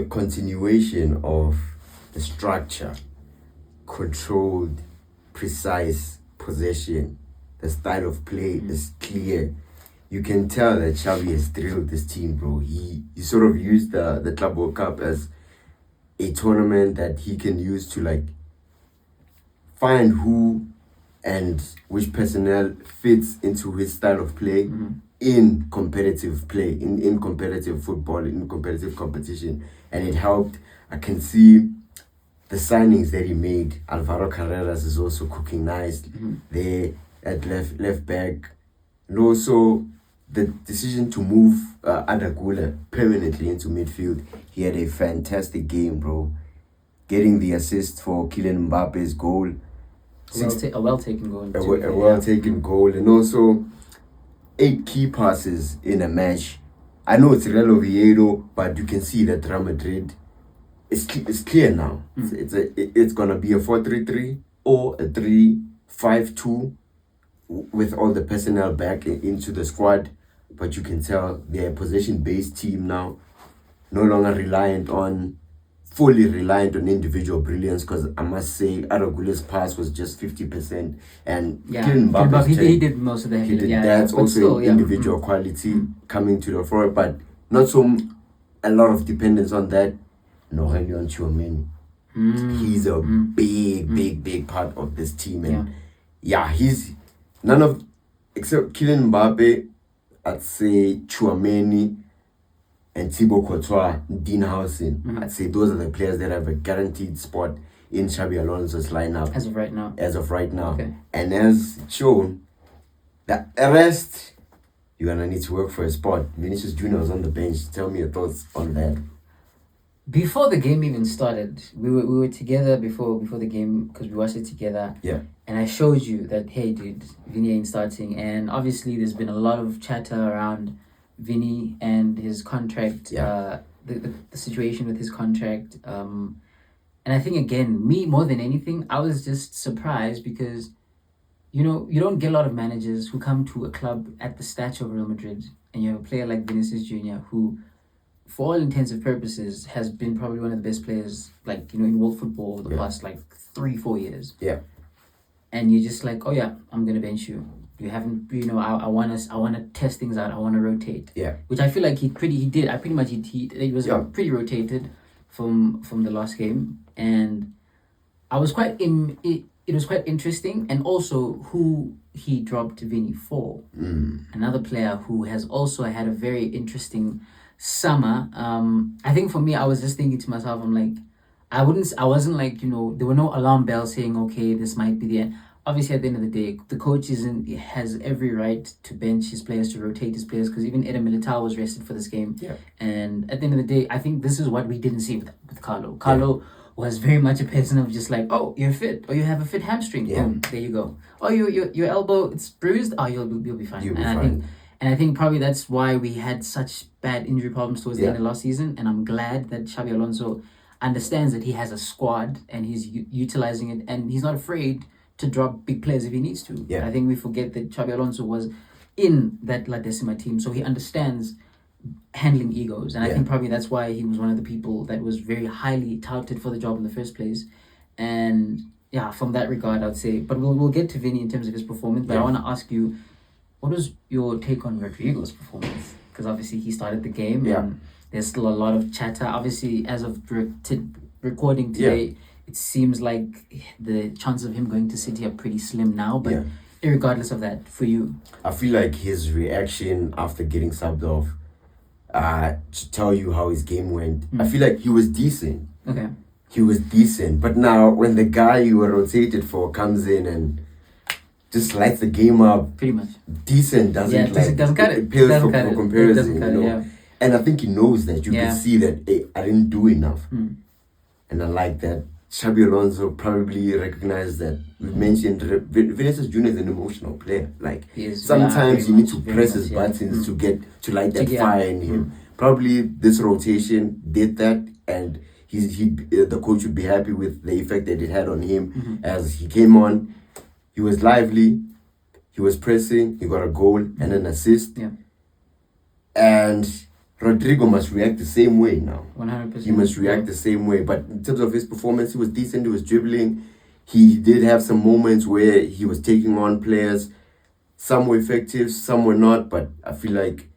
a continuation of the structure, controlled, precise possession. The style of play is clear. You can tell that Xavi has drilled this team, bro. He sort of used the Club World Cup as a tournament that he can use to like find who and which personnel fits into his style of play in competitive play, in competitive football, in competitive competition. And it helped. I can see the signings that he made. Alvaro Carreras is also cooking nice there at left back. And also the decision to move Adagula permanently into midfield. He had a fantastic game, bro. Getting the assist for Kylian Mbappe's goal. A well-taken goal. A well-taken goal. And also 8 key passes in a match. I know it's Real Oviedo, but you can see that Real Madrid it's clear now. It's gonna be a 4-3-3 or a 3-5-2 with all the personnel back into the squad. But you can tell they're a possession-based team now, no longer fully reliant on individual brilliance, because I must say Aragula's pass was just 50%, and Kylian Mbappe he did most of the heavy. That's also still, individual quality coming to the fore, but not a lot of dependence on that. No, Aurelien Tchouameni. He's a big part of this team, and he's none of except Kylian Mbappe. I'd say Tchouameni and Thibaut Courtois, Dean Howson. I'd say those are the players that have a guaranteed spot in Xabi Alonso's lineup. As of right now. Okay. And as shown, the rest, you're going to need to work for a spot. Vinicius Jr. was on the bench. Tell me your thoughts on that. Before the game even started, we were together before the game because we watched it together. Yeah. And I showed you that, hey, dude, Vinny ain't starting. And obviously, there's been a lot of chatter around Vinny and his contract, the situation with his contract. And I think, again, me more than anything, I was just surprised because, you don't get a lot of managers who come to a club at the stature of Real Madrid and you have a player like Vinicius Jr. who, for all intensive purposes, has been probably one of the best players, like, in world football over the past, 3-4 years. Yeah. And you're just like, oh yeah, I'm gonna bench you. You haven't, I want to test things out. I want to rotate. Yeah. Which I feel like he was pretty rotated from the last game, and I was it was quite interesting, and also who he dropped Vinny for. Another player who has also had a very interesting summer. I think for me, I was just thinking to myself, I'm like, I wasn't like, there were no alarm bells saying, okay, this might be the end. Obviously, at the end of the day, the coach has every right to bench his players, to rotate his players, because even Eder Militao was rested for this game. Yeah. And at the end of the day, I think this is what we didn't see with Carlo. Carlo was very much a person of just like, oh, you're fit, or you have a fit hamstring. Yeah. Boom, there you go. Oh, your elbow, it's bruised. Oh, you'll be fine. You'll be fine. I think probably that's why we had such bad injury problems towards the end of last season. And I'm glad that Xabi Alonso understands that he has a squad and he's utilizing it, and he's not afraid to drop big players if he needs to. Yeah. I think we forget that Xabi Alonso was in that La Decima team, so he understands handling egos. And I think probably that's why he was one of the people that was very highly touted for the job in the first place. And from that regard, I'd say, but we'll get to Vinny in terms of his performance. But I want to ask you, what was your take on Rodrigo's performance? Because obviously he started the game and there's still a lot of chatter. Obviously, as of recording today, it seems like the chances of him going to City are pretty slim now. But regardless of that, for you, I feel like his reaction after getting subbed off, to tell you how his game went, I feel like he was decent. Okay. He was decent. But now, when the guy you were rotated for comes in and just lights the game up, pretty much decent doesn't cut it. It pales for comparison, And I think he knows that. You can see that, hey, I didn't do enough. And I like that. Xabi Alonso probably recognized that. We mentioned Vinicius Jr. is an emotional player. Like, sometimes you need to press his buttons to light that fire in him. Probably this rotation did that, and the coach would be happy with the effect that it had on him. As he came on, he was lively, he was pressing, he got a goal and an assist. Yeah. And Rodrigo must react the same way now. 100%. He must react the same way. But in terms of his performance, he was decent. He was dribbling. He did have some moments where he was taking on players. Some were effective, some were not. But I feel like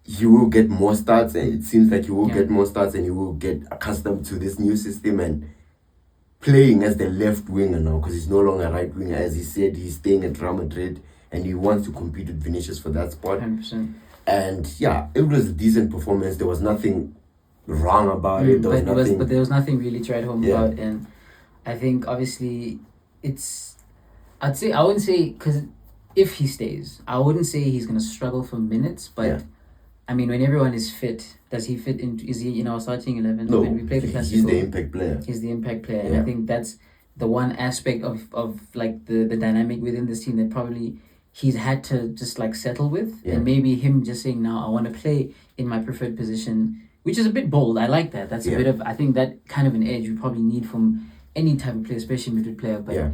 he will get more starts, and it seems like he will get more starts, and he will get accustomed to this new system and playing as the left winger now, because he's no longer right winger. As he said, he's staying at Real Madrid, and he wants to compete with Vinicius for that spot. 100%. And yeah, it was a decent performance. There was nothing wrong about it. There was nothing. But there was nothing really to write home about. And I think obviously I wouldn't say, because if he stays, I wouldn't say he's gonna struggle for minutes. But I mean, when everyone is fit, does he fit in? Is he in our starting 11? No, when we play the he's the impact player. He's the impact player, and I think that's the one aspect of like the dynamic within this team that probably he's had to just like settle with. And maybe him just saying, now I want to play in my preferred position, which is a bit bold. I like that. That's a bit of, I think that kind of an edge you probably need from any type of player, especially Madrid player. But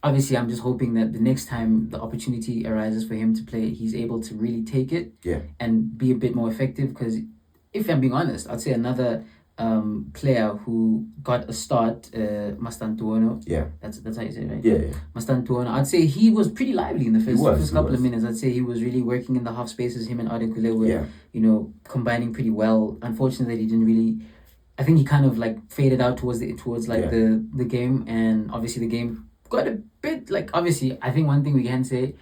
obviously I'm just hoping that the next time the opportunity arises for him to play, he's able to really take it and be a bit more effective. Because if I'm being honest, I'd say another player who got a start, Mastantuono. That's how you say it, right? Mastantuono. I'd say he was pretty lively in the first couple of minutes. I'd say he was really working in the half spaces. Him and Adekule were, combining pretty well. Unfortunately, he didn't really. I think he kind of like faded out towards the game, and obviously the game got a bit like, obviously I think one thing we can say,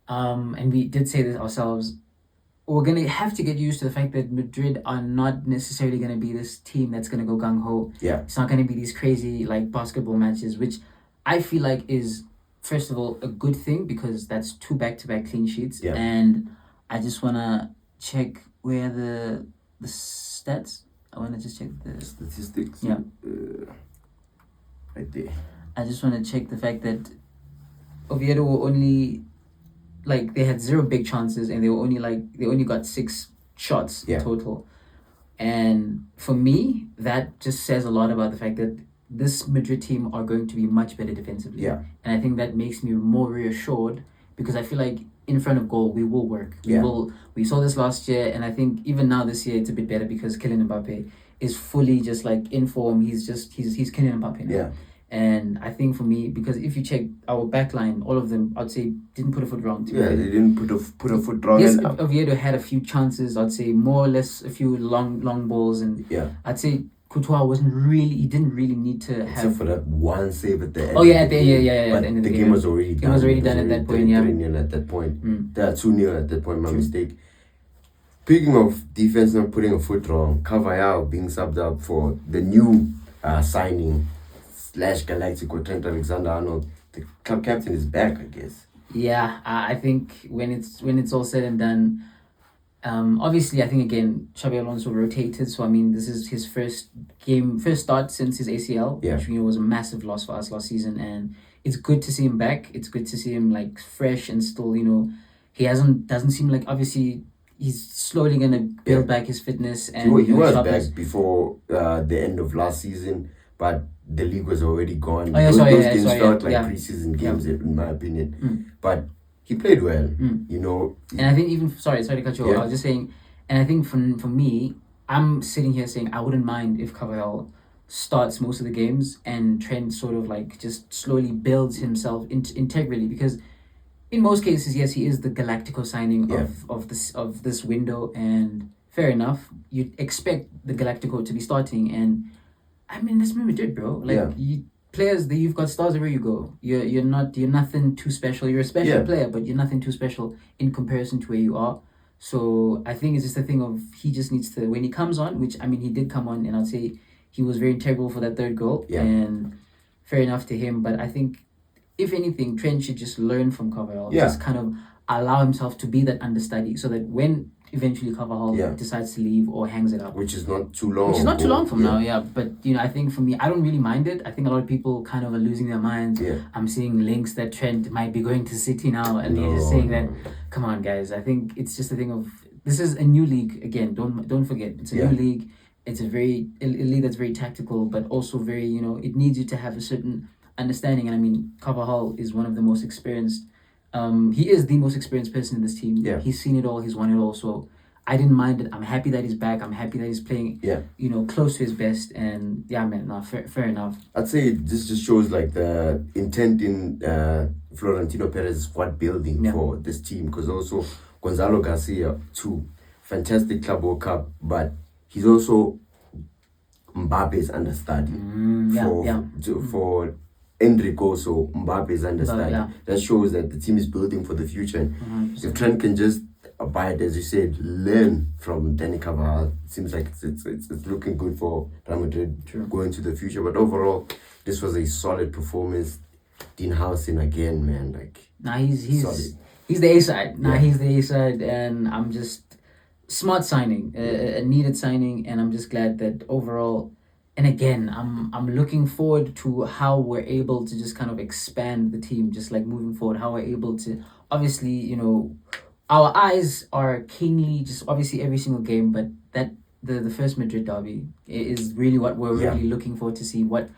and we did say this ourselves, we're going to have to get used to the fact that Madrid are not necessarily going to be this team that's going to go gung-ho. It's not going to be these crazy like basketball matches, which I feel like is, first of all, a good thing, because that's 2 back-to-back clean sheets. And I just want to check where the stats. I want to just check the statistics. Right there. I just want to check the fact that Oviedo were only, like, they had 0 big chances, and they only got 6 shots total. And for me, that just says a lot about the fact that this Madrid team are going to be much better defensively. And I think that makes me more reassured, because I feel like in front of goal we will work. We saw this last year, and I think even now this year it's a bit better, because Kylian Mbappe is fully just like in form. He's Kylian Mbappe now. And I think for me, because if you check our backline, all of them, I'd say, didn't put a foot wrong. They didn't put a foot wrong. Yes, Oviedo had a few chances. I'd say more or less a few long balls, and I'd say Courtois didn't really need to have. Except for that one save at the end. Oh yeah, at the end of the game was already done. It was already done at that point. 3-0 at that point. They are 2-0 at that point. My mistake. Speaking of defense not putting a foot wrong, Carvajal being subbed up for the new signing / Galactico Trent Alexander-Arnold. The club captain is back, I guess. Yeah, I think when it's all said and done, obviously I think again Xabi Alonso rotated, so I mean this is his first start since his ACL, which was a massive loss for us last season, and it's good to see him back. It's good to see him like fresh and still, he doesn't seem like, obviously he's slowly gonna build back his fitness, and he was back before the end of last season, but the league was already gone. Those games felt like preseason games, in my opinion. But he played well, And I think even, sorry to cut you off, I was just saying, and I think for me, I'm sitting here saying I wouldn't mind if Carvajal starts most of the games and Trent sort of like just slowly builds himself integrally, because in most cases, yes, he is the Galactico signing of this window, and fair enough, you'd expect the Galactico to be starting, and I mean, that's Madrid, bro. Like, players that you've got stars everywhere you go. You're nothing too special. You're a special player, but you're nothing too special in comparison to where you are. So I think it's just a thing of, he just needs to, when he comes on, which I mean he did come on, and I'd say he was very integral for that 3rd goal, and fair enough to him. But I think if anything, Trent should just learn from Carvajal, just kind of allow himself to be that understudy, so that when eventually Carvajal decides to leave or hangs it up, which is not too long from now, but I think for me, I don't really mind it. I think a lot of people kind of are losing their minds. I'm seeing links that Trent might be going to City now, and they're just saying that, come on guys, I think it's just a thing of, this is a new league again, don't forget, it's a new league. It's a league that's very tactical, but also very, it needs you to have a certain understanding. And I mean, Carvajal is one of the most experienced. He is the most experienced person in this team. He's seen it all. He's won it all. So I didn't mind it. I'm happy that he's back. I'm happy that he's playing, Yeah. you know, close to his best. And yeah, man, no, fair enough. I'd say this just shows like the intent in Florentino Perez's squad building for this team, because also Gonzalo Garcia too, fantastic Club World Cup, but he's also Mbappe's understudy for Endrick also Mbappe's understudy. That shows that the team is building for the future. And if Trent can just abide, as you said, learn from Danny Carvajal, it seems like it's looking good for Real Madrid going to the future. But overall, this was a solid performance. Dean Howson again, man, like he's solid. He's the A side. He's the A side, and I'm just smart signing, a needed signing, and I'm just glad that overall. And again, I'm looking forward to how we're able to just kind of expand the team, just like moving forward. How we're able to, obviously, you know, our eyes are keenly just obviously every single game, but that the first Madrid derby is really what we're really looking forward to see. What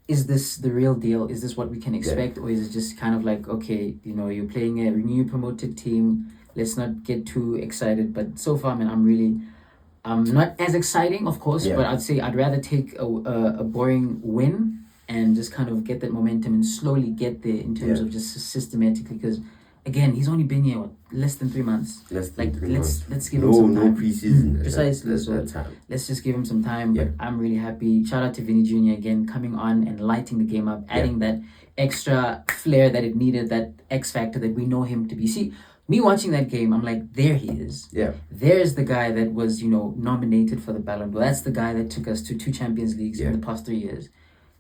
is this the real deal? Is this what we can expect, or is it just kind of like, okay, you know, you're playing a new promoted team, let's not get too excited. But so far, man, I'm not as exciting, of course, but I'd say I'd rather take a boring win and just kind of get that momentum and slowly get there in terms of just systematically, because again, he's only been here less than 3 months. Let's give him some time. No preseason. Precisely. So let's just give him some time. But I'm really happy. Shout out to Vinny Jr. again, coming on and lighting the game up, adding that extra flair that it needed, that X factor that we know him to be. See, me watching that game, I'm like, there he is. Yeah. There's the guy that was, you know, nominated for the Ballon d'Or. That's the guy that took us to 2 Champions Leagues in the past 3 years.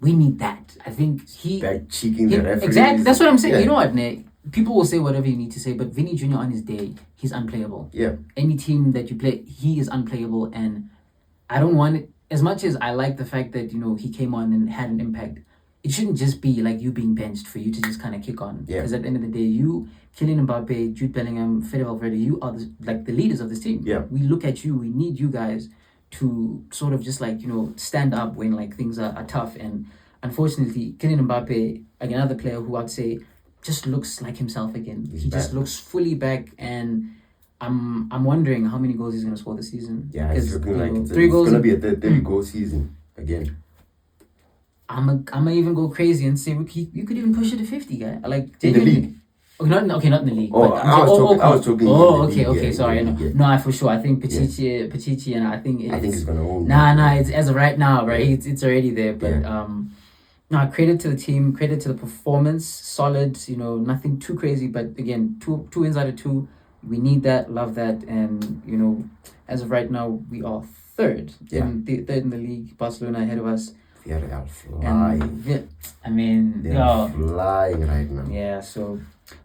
We need that. I think back cheeking the referees. Exactly. That's what I'm saying. You know what, Nick? People will say whatever you need to say, but Vinny Jr. on his day, he's unplayable. Yeah. Any team that you play, he is unplayable, and I don't want it. As much as I like the fact that, you know, he came on and had an impact, it shouldn't just be like you being benched for you to just kind of kick on. Because at the end of the day, you, Kylian Mbappe, Jude Bellingham, Fede Valverde, you are the leaders of this team. Yeah. We look at you. We need you guys to sort of just like, you know, stand up when like things are tough. And unfortunately, Kylian Mbappe, another player who I'd say just looks like himself again. He just looks fully back, and I'm wondering how many goals he's gonna score this season. Yeah, it's looking like 3 goals. It's gonna be a 30-goal season again. I'm even go crazy and say you could even push it to 50, guy. Like in the league. Not in the league. Oh, I was talking. Okay. Sorry, no, for sure. I think Pichichi, and I think he's gonna own. It's as of right now, right? It's already there, but no, credit to the team, credit to the performance, solid, you know, nothing too crazy, but again, two wins out of 2, we need that, love that, and, you know, as of right now, we are third in the league, Barcelona ahead of us. Villarreal flying. I mean, they're flying right now. Yeah, so,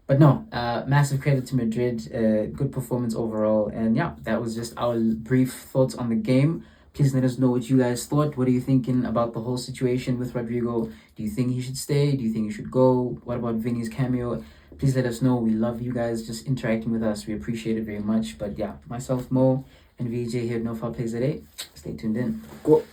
but no, massive credit to Madrid, good performance overall, and yeah, that was just our brief thoughts on the game. Please let us know what you guys thought. What are you thinking about the whole situation with Rodrigo? Do you think he should stay? Do you think he should go? What about Vinny's cameo? Please let us know. We love you guys just interacting with us. We appreciate it very much. But yeah, myself, Mo, and VJ here at No Foul Plays Today. Stay tuned in. Cool.